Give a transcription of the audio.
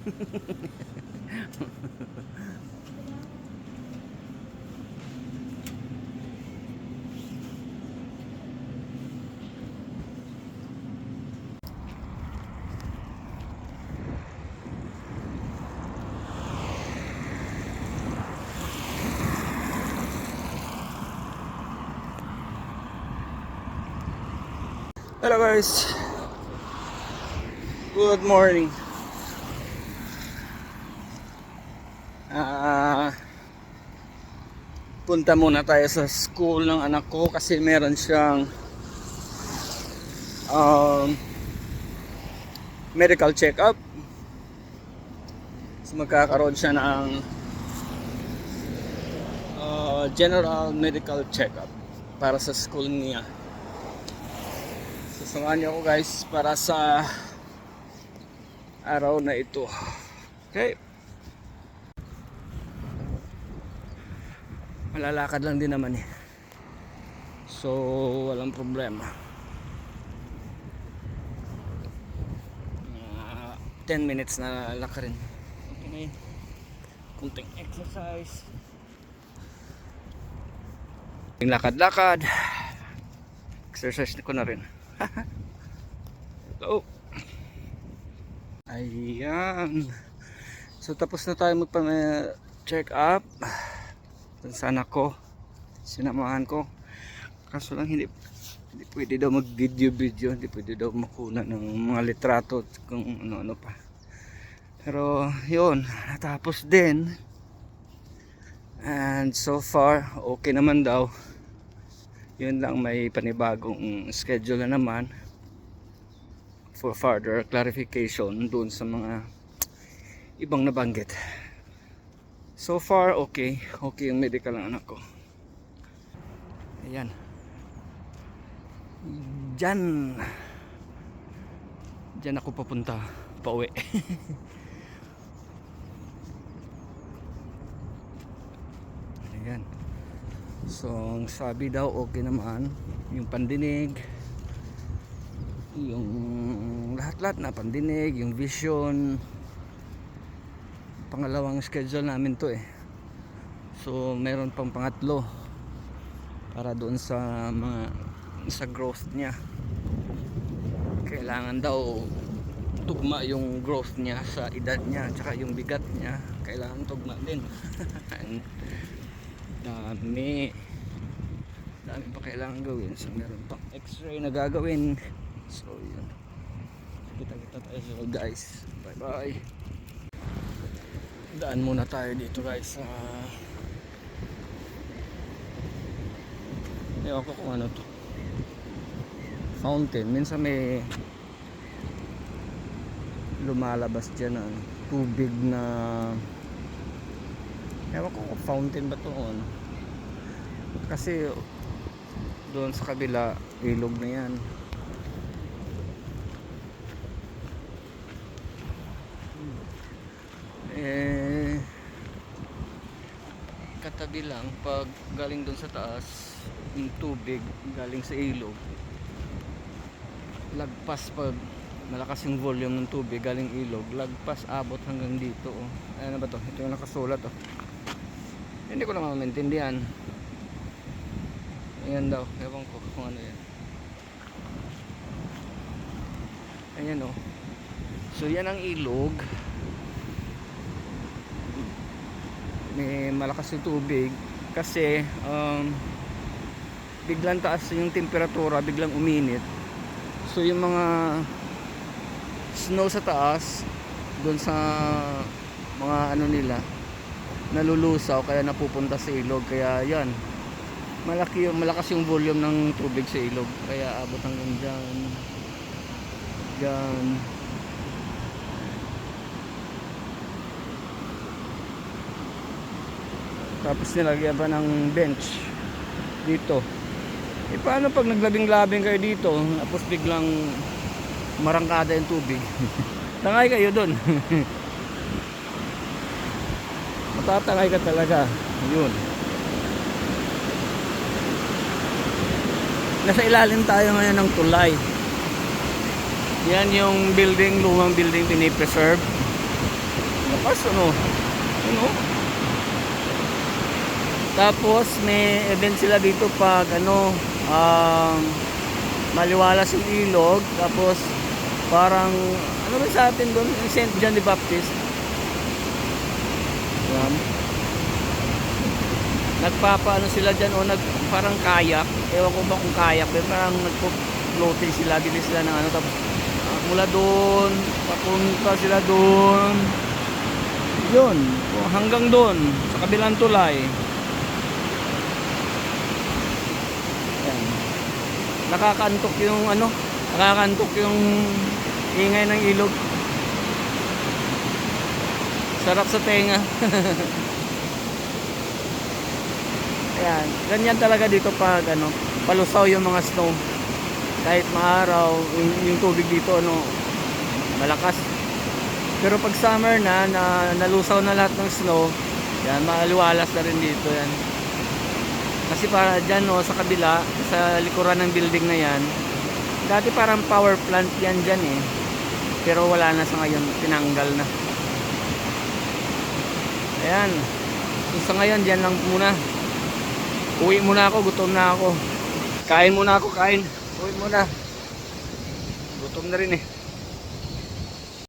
Hello guys, good morning. Punta muna tayo sa school ng anak ko kasi meron siyang medical check-up. So magkakaroon siya ng general medical check-up para sa school niya. Samahan niyo ako guys para sa araw na ito. Okay. Malalakad lang din naman eh. So walang problema. 10 minutes na lakarin. Okay na yun. Kunting exercise. Lakad-lakad. Exercise ko na rin. Hello. Ayan. So tapos na tayo magpa-check up dun sa anak ko. Sinamahan ko. Kaso lang hindi pwede daw mag video, hindi pwede daw makuna ng mga litrato kung ano pa. Pero yun, natapos din. And so far okay naman daw. Yun lang, may panibagong schedule na naman for further clarification doon sa mga ibang nabanggit. So far okay yung medical ng anak ko. Ayan, dyan ako papunta, pauwi. Ayan. So ang sabi daw okay naman yung pandinig, yung lahat-lahat na pandinig, yung vision. Pangalawang schedule namin to eh. So meron pang pangatlo para doon sa growth niya. Kailangan daw tugma yung growth niya sa edad niya, tsaka yung bigat niya kailangan tugma din. dami pa kailangan gawin. So meron pang x-ray na gagawin. So yun, kita tayo sa guys. Bye bye. Daan muna tayo dito guys sa ewan ko kung ano to, fountain. Minsan may lumalabas dyan na tubig na, ewan ko kung fountain ba to ano. Kasi doon sa kabila ilog na yan. Katabi lang pag galing doon sa taas yung tubig galing sa ilog, lagpas pag malakas yung volume ng tubig galing ilog, lagpas abot hanggang dito oh. Ano ba to? Ito yung nakasulat oh. Hindi ko naman maintindihan. Ayan daw, ewan ko kung ano yan. Ayan oh. So yan ang ilog. May malakas yung tubig kasi biglang taas yung temperatura, biglang uminit. So yung mga snow sa taas doon sa mga ano nila nalulusaw, kaya napupunta sa ilog. Kaya yan, malakas yung volume ng tubig sa ilog, kaya abot hanggang dyan. Tapos nilagyan pa ng bench dito. Eh paano pag naglabing-labing kayo dito tapos biglang marangkada yung tubig? Tangay kayo dun. Matatangay ka talaga. Yun. Nasa ilalim tayo ngayon ng tulay. Yan yung building, lumang building pinipreserve. Lakas ano. Ano? Tapos may event sila dito pag ano, maliwalas yung ilog. Tapos parang ano ba sa atin doon? St. John the Baptist. Yan. Nagpapaano sila dyan o parang kayak. Ewan ko ba kung kayak. Pero parang nagpo-floating sila. Bili sila ng ano. Tapos mula doon. Papunta sila doon. Yun. Hanggang doon. Sa kabilang tulay. Yan. Nakakantok yung ano. Nakakantok yung ingay ng ilog. Sarap sa tenga. Ayan, ganyan talaga dito pag ano, palusaw yung mga snow. Kahit maaraw, yung tubig dito ano, malakas. Pero pag summer na nalusaw na lahat ng snow, yan, maliwalas na rin dito yan. Kasi para dyan no, sa kabila, sa likuran ng building na yan, dati parang power plant yan dyan eh. Pero wala na sa ngayon, tinanggal na. Ayan, so sa ngayon dyan lang muna. Uwi muna ako, gutom na ako. Kain muna ako, kain. Uwi muna. Gutom na rin eh.